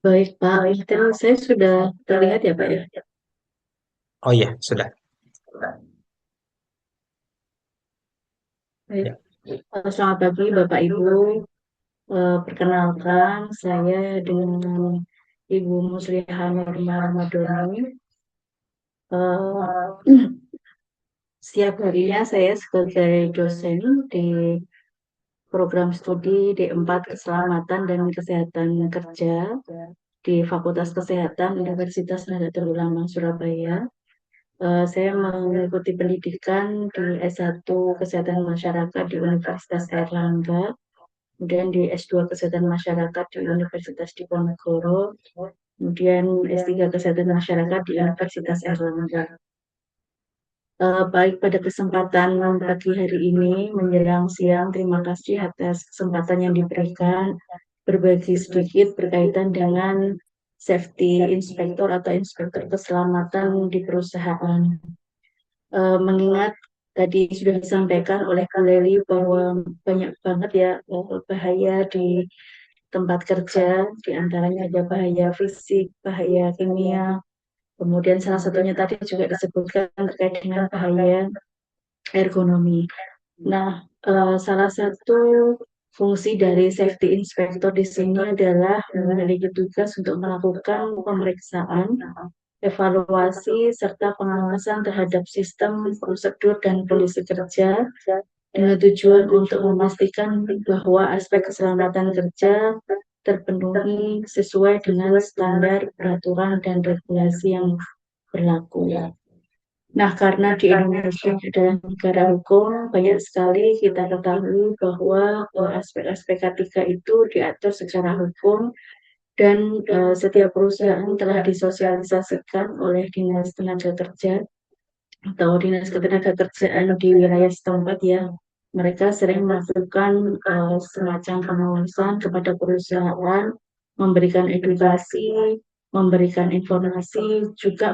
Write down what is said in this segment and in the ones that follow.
Baik, Pak. Material saya sudah terlihat ya, Pak ya? Oh iya, sudah. Baik. Ya. Selamat pagi, Bapak Ibu. Perkenalkan, saya dengan Ibu Muslihah Nurma Ramadhani. Setiap harinya saya sebagai dosen di program studi D4 Keselamatan dan Kesehatan Kerja di Fakultas Kesehatan Universitas Nahdlatul Ulama Surabaya. Saya mengikuti pendidikan di S1 Kesehatan Masyarakat di Universitas Airlangga, kemudian di S2 Kesehatan Masyarakat di Universitas Diponegoro, kemudian S3 Kesehatan Masyarakat di Universitas Airlangga. Baik pada kesempatan pagi hari ini menjelang siang, terima kasih atas kesempatan yang diberikan berbagi sedikit berkaitan dengan safety inspektor atau inspektur keselamatan di perusahaan. Mengingat tadi sudah disampaikan oleh Bu Leli bahwa banyak banget ya bahaya di tempat kerja, di antaranya ada bahaya fisik, bahaya kimia, kemudian salah satunya tadi juga disebutkan terkait dengan bahaya ergonomi. Nah, salah satu fungsi dari safety inspector di sini adalah memiliki tugas untuk melakukan pemeriksaan, evaluasi, serta pengawasan terhadap sistem, prosedur, dan kondisi kerja dengan tujuan untuk memastikan bahwa aspek keselamatan kerja terpenuhi sesuai dengan standar, peraturan, dan regulasi yang berlaku. Nah, karena di Indonesia adalah negara hukum, banyak sekali kita ketahui bahwa aspek-aspek K3 itu diatur secara hukum dan setiap perusahaan telah disosialisasikan oleh Dinas Tenaga Kerja atau Dinas Ketenagakerjaan di wilayah setempat ya. Mereka sering melakukan semacam pengawasan kepada perusahaan, memberikan edukasi, memberikan informasi, juga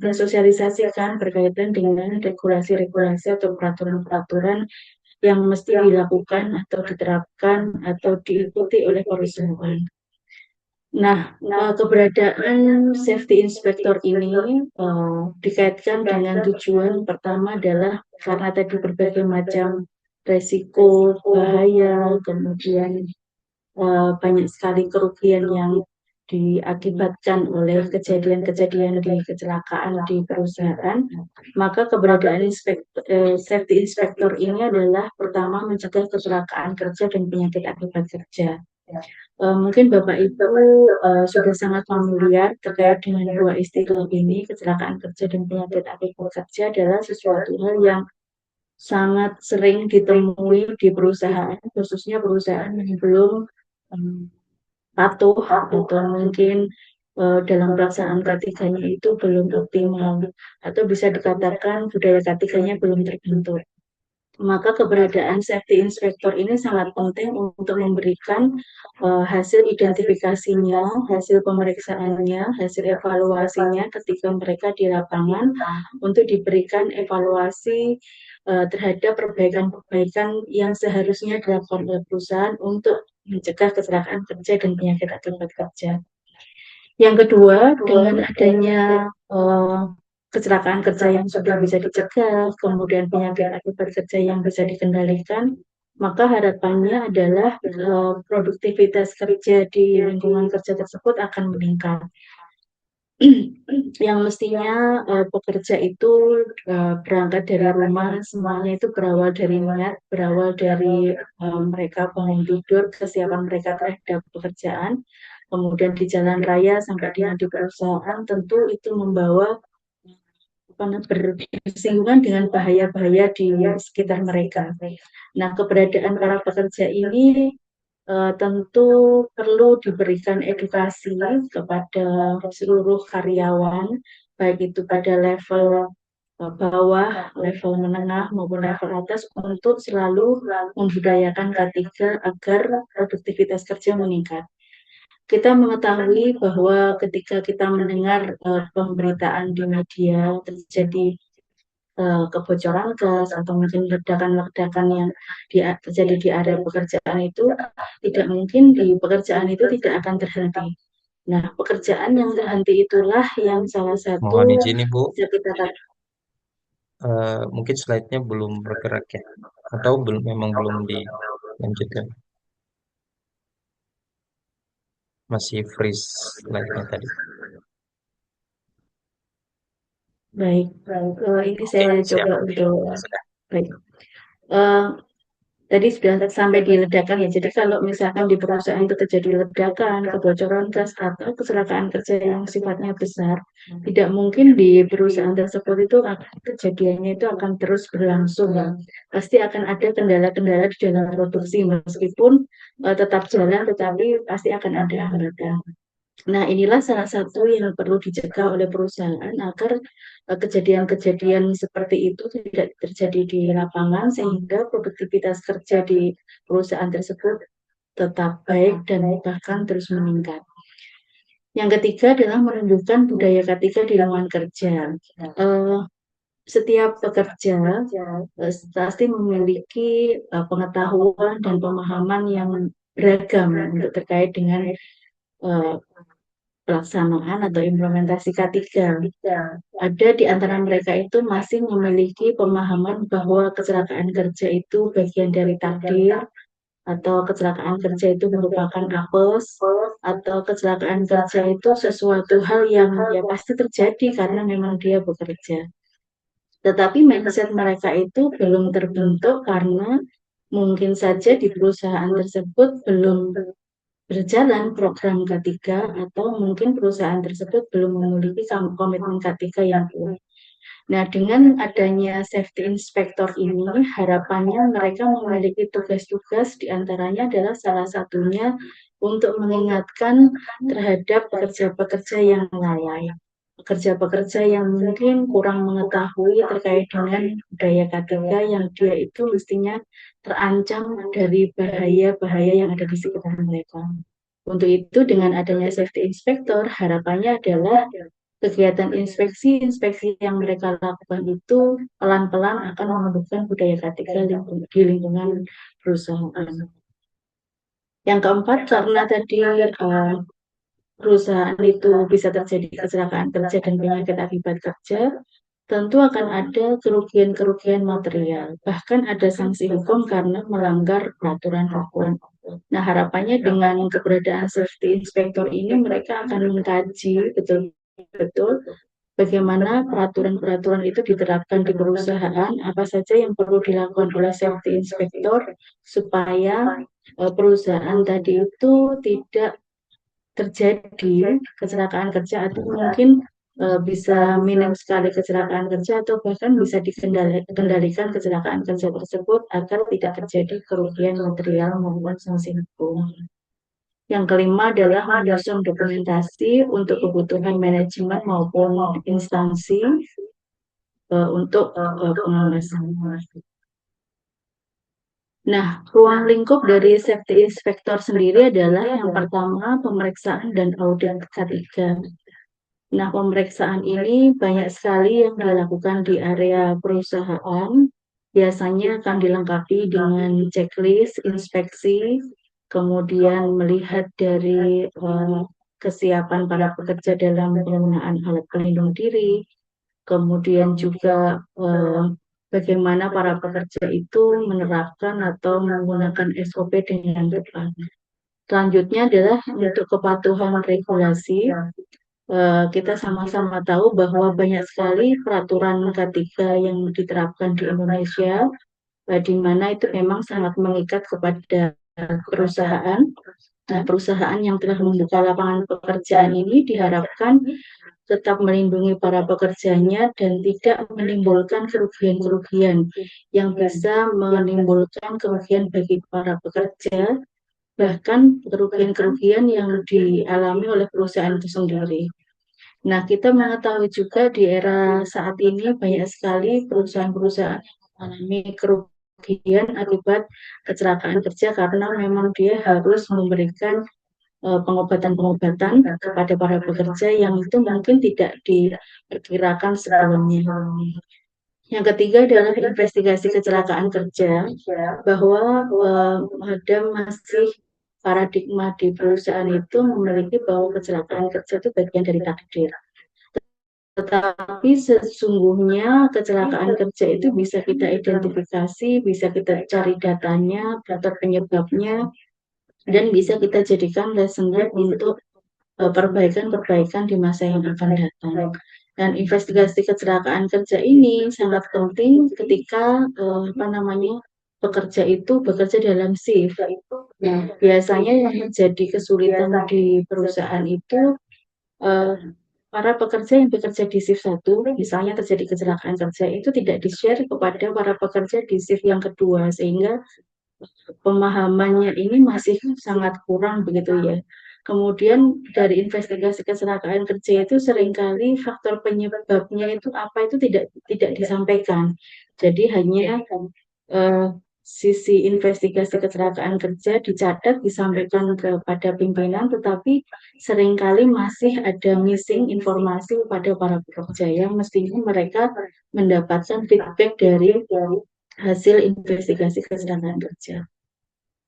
mensosialisasikan berkaitan dengan regulasi-regulasi atau peraturan-peraturan yang mesti dilakukan atau diterapkan atau diikuti oleh perusahaan. Nah, keberadaan safety inspector ini dikaitkan dengan tujuan pertama adalah karena tadi berbagai macam resiko, bahaya, kemudian banyak sekali kerugian yang diakibatkan oleh kejadian-kejadian di kecelakaan di perusahaan, maka keberadaan safety inspector ini adalah pertama mencegah kecelakaan kerja dan penyakit akibat kerja. Mungkin Bapak Ibu sudah sangat familiar terkait dengan dua istilah ini, kecelakaan kerja dan penyakit akibat kerja adalah sesuatu hal yang sangat sering ditemui di perusahaan, khususnya perusahaan yang belum patuh atau mungkin dalam pelaksanaan K3-nya itu belum optimal atau bisa dikatakan budaya K3-nya belum terbentuk. Maka keberadaan safety inspector ini sangat penting untuk memberikan hasil identifikasinya, hasil pemeriksaannya, hasil evaluasinya ketika mereka di lapangan untuk diberikan evaluasi terhadap perbaikan-perbaikan yang seharusnya dilakukan oleh perusahaan untuk mencegah kecelakaan kerja dan penyakit akibat kerja. Yang kedua, dengan adanya kecelakaan kerja yang sudah bisa dicegah, kemudian penyakit akibat kerja yang bisa dikendalikan, maka harapannya adalah produktivitas kerja di lingkungan kerja tersebut akan meningkat. Yang mestinya pekerja itu berangkat dari rumah, semuanya itu berawal dari niat, berawal dari mereka bangun tidur, kesiapan mereka terhadap pekerjaan, kemudian di jalan raya sampai di perusahaan, tentu itu membawa bersinggungan dengan bahaya-bahaya di sekitar mereka. Nah, keberadaan para pekerja ini tentu perlu diberikan edukasi kepada seluruh karyawan, baik itu pada level bawah, level menengah maupun level atas untuk selalu membudayakan K3 agar produktivitas kerja meningkat. Kita mengetahui bahwa ketika kita mendengar pemberitaan di media terjadi kebocoran gas atau mungkin ledakan-ledakan yang terjadi di area pekerjaan itu tidak mungkin di pekerjaan itu tidak akan terhenti. Nah, pekerjaan yang terhenti itulah yang salah satu Mohon izin Ibu, bisa kita mungkin slide-nya belum bergerak ya, atau memang belum dilanjutkan, masih freeze slide-nya tadi. baik. Ini Oke, saya siap. coba untuk Sudah. baik. Eh, Tadi sudah sampai di ledakan ya. Jadi kalau misalkan di perusahaan itu terjadi ledakan, kebocoran gas atau kecelakaan kerja yang sifatnya besar, tidak mungkin di perusahaan tersebut itu kejadiannya itu akan terus berlangsung ya. Pasti akan ada kendala-kendala di dalam produksi meskipun tetap jalan, tetapi pasti akan ada hambatan. Nah, inilah salah satu yang perlu dicegah oleh perusahaan agar kejadian-kejadian seperti itu tidak terjadi di lapangan sehingga produktivitas kerja di perusahaan tersebut tetap baik dan bahkan terus meningkat. Yang ketiga adalah menunjukkan budaya ketiga di lingkungan kerja. Eh, Setiap pekerja pasti memiliki pengetahuan dan pemahaman yang beragam untuk terkait dengan eh, pelaksanaan atau implementasi K3. Ada di antara mereka itu masih memiliki pemahaman bahwa kecelakaan kerja itu bagian dari takdir, atau kecelakaan kerja itu merupakan apes, atau kecelakaan kerja itu sesuatu hal yang ya pasti terjadi karena memang dia bekerja. Tetapi mindset mereka itu belum terbentuk karena mungkin saja di perusahaan tersebut belum berjalan program K3 atau mungkin perusahaan tersebut belum memiliki komitmen K3 yang kuat. Nah, dengan adanya safety inspector ini, harapannya mereka memiliki tugas-tugas diantaranya adalah salah satunya untuk mengingatkan terhadap pekerja-pekerja yang lalai. Pekerja-pekerja yang mungkin kurang mengetahui terkait dengan budaya K3 yang dia itu mestinya terancam dari bahaya-bahaya yang ada di sekitar mereka. Untuk itu, dengan adanya safety inspector, harapannya adalah kegiatan inspeksi-inspeksi yang mereka lakukan itu pelan-pelan akan menumbuhkan budaya ketika di lingkungan perusahaan. Yang keempat, karena tadi perusahaan itu bisa terjadi kecelakaan kerja dan penyakit akibat kerja, tentu akan ada kerugian-kerugian material. Bahkan ada sanksi hukum karena melanggar peraturan hukum. Nah, harapannya dengan keberadaan safety inspector ini mereka akan mengkaji betul-betul bagaimana peraturan-peraturan itu diterapkan di perusahaan, apa saja yang perlu dilakukan oleh safety inspector supaya perusahaan tadi itu tidak terjadi kecelakaan kerja atau mungkin bisa minim sekali kecelakaan kerja atau bahkan bisa dikendalikan kecelakaan kerja tersebut agar tidak terjadi kerugian material maupun sanksi hukum. Yang kelima adalah menyusun dokumentasi untuk kebutuhan manajemen maupun instansi untuk pengawasan. Nah, ruang lingkup dari safety inspector sendiri adalah yang pertama pemeriksaan dan audit K3. Nah, pemeriksaan ini banyak sekali yang dilakukan di area perusahaan. Biasanya akan dilengkapi dengan checklist, inspeksi, kemudian melihat dari kesiapan para pekerja dalam penggunaan alat pelindung diri, kemudian juga bagaimana para pekerja itu menerapkan atau menggunakan SOP dengan tepat. Selanjutnya adalah untuk kepatuhan regulasi. Kita sama-sama tahu bahwa banyak sekali peraturan K3 yang diterapkan di Indonesia, di mana itu memang sangat mengikat kepada perusahaan. Nah, perusahaan yang telah membuka lapangan pekerjaan ini diharapkan tetap melindungi para pekerjanya dan tidak menimbulkan kerugian-kerugian yang bisa menimbulkan kerugian bagi para pekerja, bahkan kerugian-kerugian yang dialami oleh perusahaan itu sendiri. Nah, kita mengetahui juga di era saat ini banyak sekali perusahaan-perusahaan yang mengalami kerugian akibat kecelakaan kerja karena memang dia harus memberikan pengobatan-pengobatan kepada para pekerja yang itu mungkin tidak diperkirakan sebelumnya. Yang ketiga adalah investigasi kecelakaan kerja, bahwa ada masih paradigma di perusahaan itu memiliki bahwa kecelakaan kerja itu bagian dari takdir. Tetapi sesungguhnya kecelakaan kerja itu bisa kita identifikasi, bisa kita cari datanya, faktor penyebabnya, dan bisa kita jadikan lesson learned untuk perbaikan-perbaikan di masa yang akan datang. Dan investigasi kecelakaan kerja ini sangat penting ketika pekerja itu bekerja dalam shift. Nah, biasanya yang menjadi kesulitan di perusahaan itu eh, para pekerja yang bekerja di shift 1, misalnya terjadi kecelakaan kerja, itu tidak di-share kepada para pekerja di shift yang kedua, sehingga pemahamannya ini masih sangat kurang begitu ya. Kemudian dari investigasi kecelakaan kerja itu seringkali faktor penyebabnya itu apa itu tidak disampaikan. Jadi hanya eh, sisi investigasi kecelakaan kerja dicatat disampaikan kepada pimpinan, tetapi seringkali masih ada missing informasi pada para pekerja yang mestinya mereka mendapatkan feedback dari hasil investigasi kecelakaan kerja.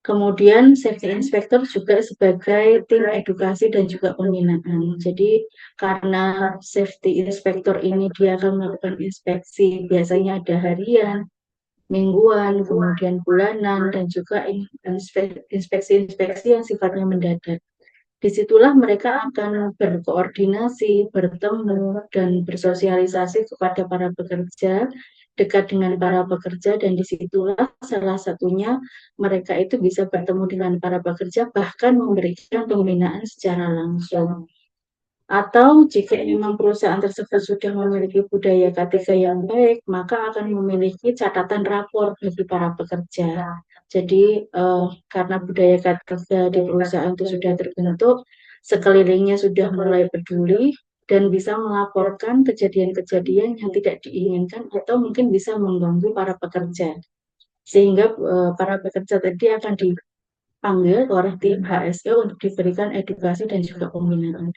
Kemudian safety inspector juga sebagai tim edukasi dan juga pembinaan. Jadi karena safety inspector ini dia akan melakukan inspeksi, biasanya ada harian, mingguan, kemudian bulanan, dan juga inspeksi-inspeksi yang sifatnya mendadak. Disitulah mereka akan berkoordinasi, bertemu, dan bersosialisasi kepada para pekerja, dekat dengan para pekerja, dan disitulah salah satunya mereka itu bisa bertemu dengan para pekerja, bahkan memberikan pembinaan secara langsung. Atau jika memang perusahaan tersebut sudah memiliki budaya K3 yang baik, maka akan memiliki catatan rapor bagi para pekerja. Jadi karena budaya K3 di perusahaan itu sudah terbentuk, sekelilingnya sudah mulai peduli dan bisa melaporkan kejadian-kejadian yang tidak diinginkan atau mungkin bisa mengganggu para pekerja. Sehingga para pekerja tadi akan dipanggil oleh tim HSE untuk diberikan edukasi dan juga pembinaan.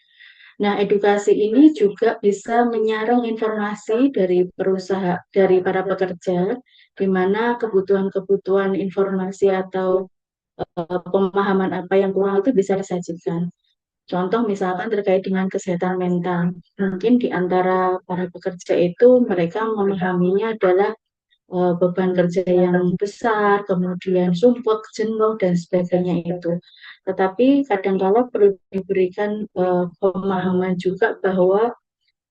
Nah, edukasi ini juga bisa menyaring informasi dari perusahaan, dari para pekerja, di mana kebutuhan-kebutuhan informasi atau pemahaman apa yang kurang itu bisa disajikan. Contoh misalkan terkait dengan kesehatan mental. Mungkin di antara para pekerja itu mereka memahaminya adalah beban kerja yang besar, kemudian sumpek, jenuh, dan sebagainya itu. Tetapi kadang-kala perlu diberikan pemahaman juga bahwa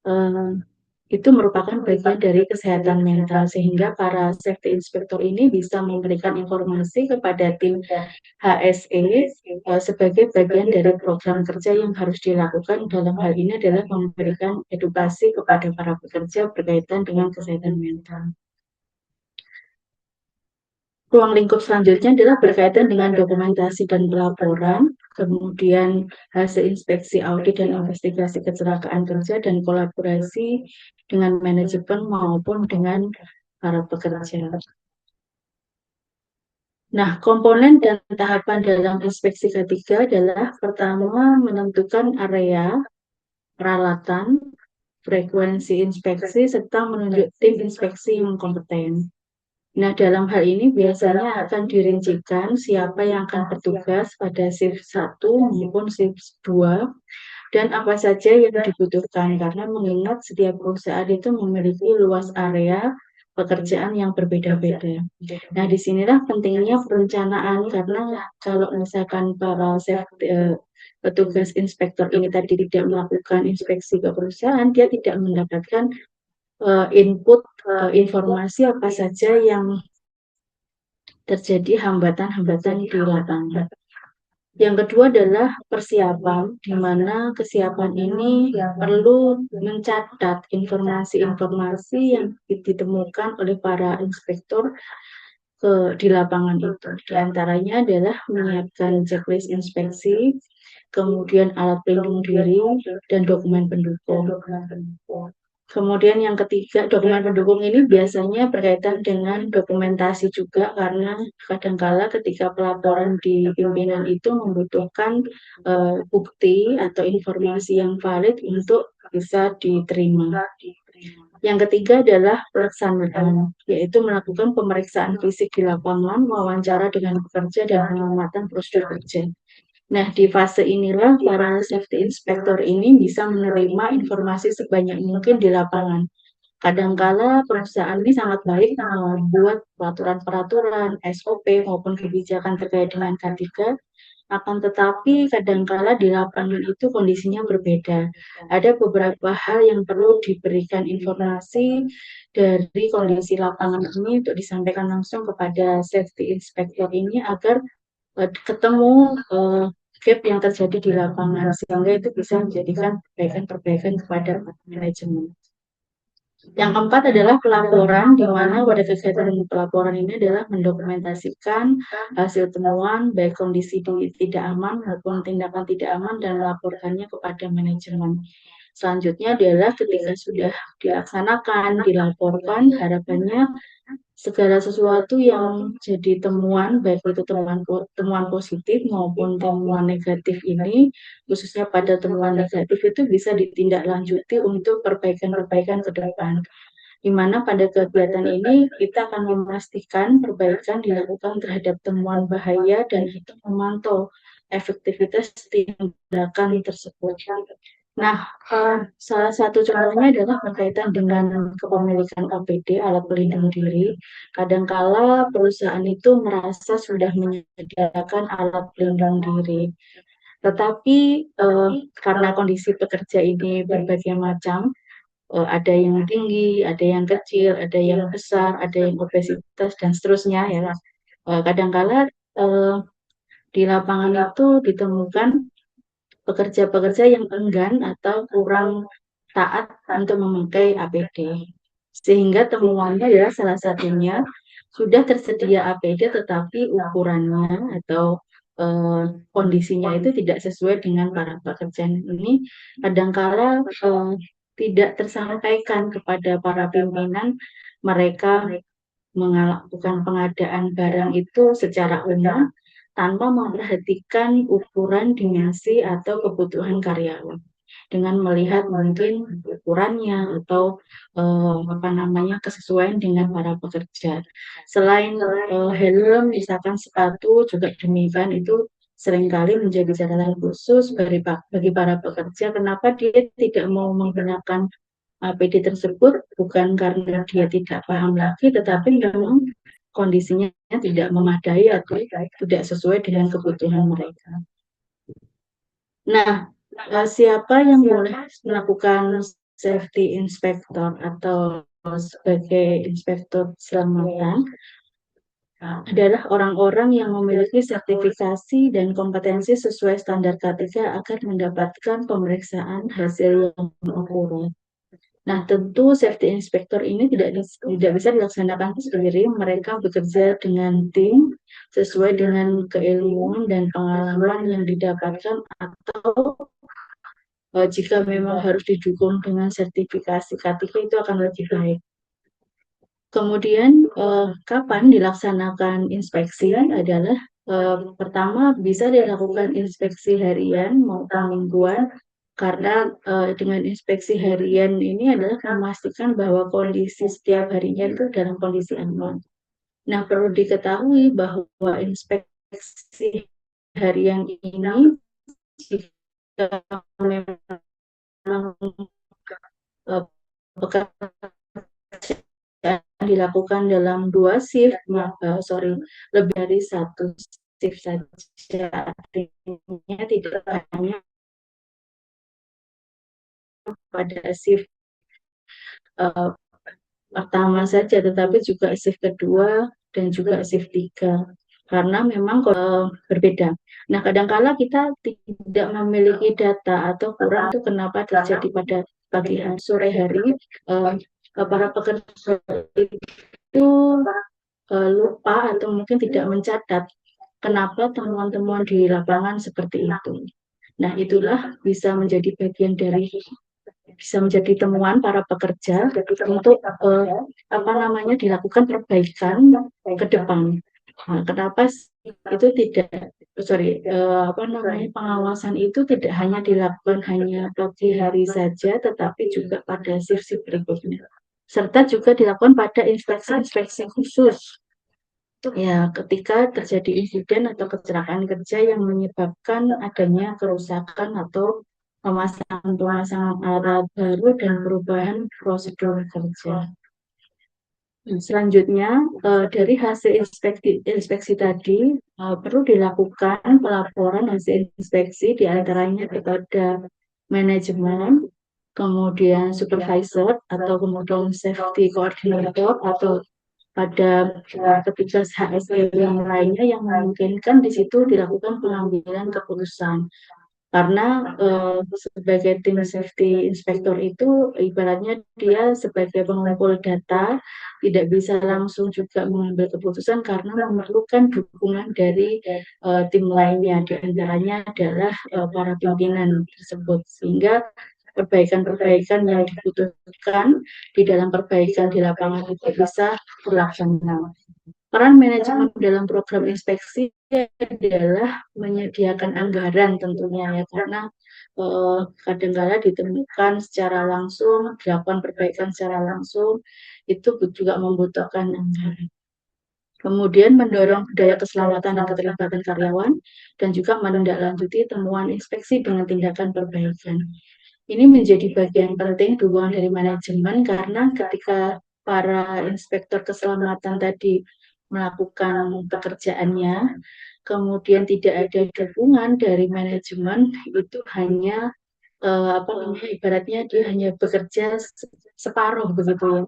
eh, itu merupakan bagian dari kesehatan mental, sehingga para safety inspector ini bisa memberikan informasi kepada tim HSE sebagai bagian dari program kerja yang harus dilakukan. Dalam hal ini adalah memberikan edukasi kepada para pekerja berkaitan dengan kesehatan mental. Ruang lingkup selanjutnya adalah berkaitan dengan dokumentasi dan pelaporan, kemudian hasil inspeksi audit dan investigasi kecelakaan kerja, dan kolaborasi dengan manajemen maupun dengan para pekerja. Nah, komponen dan tahapan dalam inspeksi ketiga adalah pertama menentukan area, peralatan, frekuensi inspeksi, serta menunjuk tim inspeksi yang kompeten. Nah, dalam hal ini biasanya akan dirincikan siapa yang akan bertugas pada shift 1 maupun shift 2 dan apa saja yang dibutuhkan, karena mengingat setiap perusahaan itu memiliki luas area pekerjaan yang berbeda-beda. Nah, disinilah pentingnya perencanaan, karena kalau misalkan para petugas inspektor ini tadi tidak melakukan inspeksi ke perusahaan, dia tidak mendapatkan input informasi apa saja yang terjadi hambatan-hambatan di lapangan. Yang kedua adalah persiapan, di mana kesiapan ini perlu mencatat informasi-informasi yang ditemukan oleh para inspektor di lapangan itu. Di antaranya adalah menyiapkan checklist inspeksi, kemudian alat pelindung diri, dan dokumen pendukung. Kemudian yang ketiga, dokumen pendukung ini biasanya berkaitan dengan dokumentasi juga, karena kadangkala ketika pelaporan di pimpinan itu membutuhkan bukti atau informasi yang valid untuk bisa diterima. Yang ketiga adalah pelaksanaan, yaitu melakukan pemeriksaan fisik di lapangan, wawancara dengan pekerja, dan pengamatan prosedur kerja. Nah, di fase inilah para safety inspector ini bisa menerima informasi sebanyak mungkin di lapangan. Kadangkala perusahaan ini sangat baik membuat peraturan-peraturan, SOP maupun kebijakan terkait dengan K3, akan tetapi kadangkala di lapangan itu kondisinya berbeda. Ada beberapa hal yang perlu diberikan informasi dari kondisi lapangan ini untuk disampaikan langsung kepada safety inspector ini agar ketemu gap yang terjadi di lapangan sehingga itu bisa menjadikan perbaikan-perbaikan kepada manajemen. Yang keempat adalah pelaporan, di mana pada kegiatan pelaporan ini adalah mendokumentasikan hasil temuan, baik kondisi tidak aman maupun tindakan tidak aman, dan melaporkannya kepada manajemen. Selanjutnya adalah ketika sudah dilaksanakan, dilaporkan, harapannya segala sesuatu yang jadi temuan, baik itu temuan positif maupun temuan negatif ini, khususnya pada temuan negatif itu bisa ditindaklanjuti untuk perbaikan-perbaikan ke depan. Di mana pada kegiatan ini kita akan memastikan perbaikan dilakukan terhadap temuan bahaya dan itu memantau efektivitas tindakan tersebut. Nah, salah satu contohnya adalah berkaitan dengan kepemilikan APD, alat pelindung diri. Kadangkala perusahaan itu merasa sudah menyediakan alat pelindung diri, tetapi karena kondisi pekerja ini berbagai macam, ada yang tinggi, ada yang kecil, ada yang besar, ada yang obesitas, dan seterusnya ya. Kadangkala di lapangan itu ditemukan pekerja-pekerja yang enggan atau kurang taat untuk memakai APD. Sehingga temuannya ya salah satunya sudah tersedia APD tetapi ukurannya atau kondisinya itu tidak sesuai dengan para pekerja ini. Kadangkala tidak tersampaikan kepada para pimpinan, mereka melakukan pengadaan barang itu secara umum tanpa memperhatikan ukuran, dimensi, atau kebutuhan karyawan. Dengan melihat mungkin ukurannya atau kesesuaian dengan para pekerja. Selain helm, misalkan sepatu juga demikian itu seringkali menjadi catatan khusus bagi para pekerja. Kenapa dia tidak mau menggunakan APD tersebut? Bukan karena dia tidak paham lagi, tetapi memang kondisinya tidak memadai atau tidak sesuai dengan kebutuhan mereka. Nah, siapa yang boleh melakukan safety inspector atau sebagai inspektur keselamatan adalah orang-orang yang memiliki sertifikasi dan kompetensi sesuai standar K3 agar mendapatkan pemeriksaan hasil yang akurat. Nah, tentu safety inspector ini tidak bisa dilaksanakan sendiri. Mereka bekerja dengan tim sesuai dengan keilmuan dan pengalaman yang didapatkan, atau jika memang harus didukung dengan sertifikasi K3 itu akan lebih baik. Kemudian kapan dilaksanakan inspeksi adalah pertama bisa dilakukan inspeksi harian maupun mingguan, karena dengan inspeksi harian ini adalah memastikan bahwa kondisi setiap harinya itu dalam kondisi aman. Nah, perlu diketahui bahwa inspeksi harian ini jika memang pekerjaan dilakukan dalam 2 shift, lebih dari 1 shift saja, artinya tidak hanya pada shift pertama saja, tetapi juga shift kedua dan juga shift 3, karena memang berbeda. Nah, kadangkala kita tidak memiliki data atau kurang itu kenapa terjadi pada pagi hari, sore hari, para pekerja itu lupa atau mungkin tidak mencatat kenapa temuan-temuan di lapangan seperti itu. Nah, itulah bisa menjadi temuan para pekerja untuk dilakukan perbaikan ke depan. Nah, kenapa itu pengawasan itu tidak hanya dilakukan hanya pagi hari saja, tetapi juga pada shift berikutnya. serta juga dilakukan pada inspeksi-inspeksi khusus. Ya, ketika terjadi insiden atau kecelakaan kerja yang menyebabkan adanya kerusakan atau pemasangan alat baru dan perubahan prosedur kerja. Selanjutnya, dari hasil inspeksi tadi, perlu dilakukan pelaporan hasil inspeksi diantaranya kepada manajemen, kemudian supervisor, atau kemudian safety coordinator, atau pada petugas HSE yang lainnya yang memungkinkan di situ dilakukan pengambilan keputusan. Karena sebagai tim safety inspector itu ibaratnya dia sebagai pengumpul data tidak bisa langsung juga mengambil keputusan karena memerlukan dukungan dari tim lainnya, di antaranya adalah para pimpinan tersebut, sehingga perbaikan-perbaikan yang dibutuhkan di dalam perbaikan di lapangan itu bisa terlaksana. Peran manajemen dalam program inspeksi adalah menyediakan anggaran tentunya ya, karena kadang-kala ditemukan secara langsung, dilakukan perbaikan secara langsung, itu juga membutuhkan anggaran. Kemudian mendorong budaya keselamatan dan keterlibatan karyawan, dan juga menindaklanjuti temuan inspeksi dengan tindakan perbaikan. Ini menjadi bagian penting dukungan dari manajemen karena ketika para inspektur keselamatan tadi melakukan pekerjaannya, kemudian tidak ada dukungan dari manajemen, itu hanya apa namanya, ibaratnya dia hanya bekerja separuh begitu ya.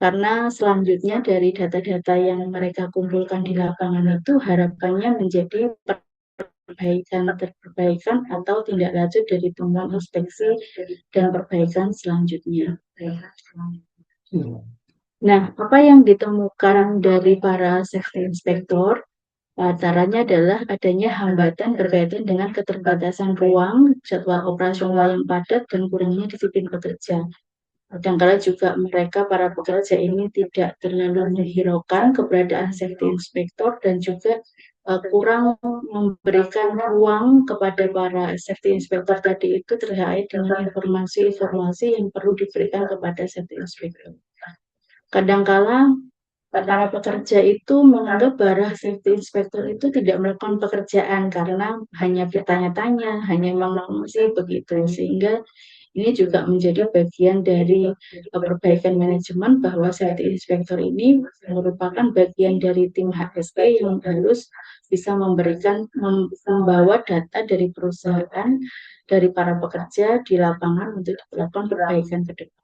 Karena selanjutnya dari data-data yang mereka kumpulkan di lapangan itu harapannya menjadi perbaikan atau tindak lanjut dari temuan inspeksi dan perbaikan selanjutnya. Nah, apa yang ditemukan dari para safety inspector? Antaranya adalah adanya hambatan berkaitan dengan keterbatasan ruang, jadwal operasional yang padat, dan kurangnya disiplin pekerja. Kadang-kala juga mereka, para pekerja ini tidak terlalu menghiraukan keberadaan safety inspector dan juga kurang memberikan ruang kepada para safety inspector tadi itu terkait dengan informasi-informasi yang perlu diberikan kepada safety inspector. Kadang-kala para pekerja itu menganggap para safety inspector itu tidak melakukan pekerjaan karena hanya bertanya-tanya, hanya mengawasi begitu, sehingga ini juga menjadi bagian dari perbaikan manajemen bahwa safety inspector ini merupakan bagian dari tim HSE yang harus bisa membawa data dari perusahaan, dari para pekerja di lapangan untuk dilakukan perbaikan ke depan.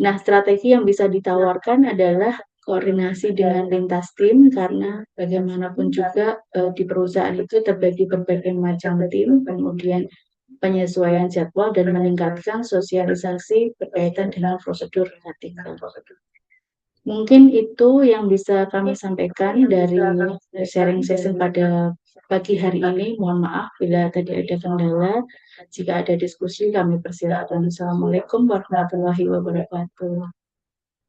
Nah, strategi yang bisa ditawarkan adalah koordinasi dengan lintas tim, karena bagaimanapun juga di perusahaan itu terbagi berbagai macam tim, kemudian penyesuaian jadwal dan meningkatkan sosialisasi berkaitan dengan prosedur etika. Mungkin itu yang bisa kami sampaikan dari sharing session pada pagi hari ini. Mohon maaf bila tadi ada kendala. Jika ada diskusi kami persilakan. Assalamualaikum warahmatullahi wabarakatuh.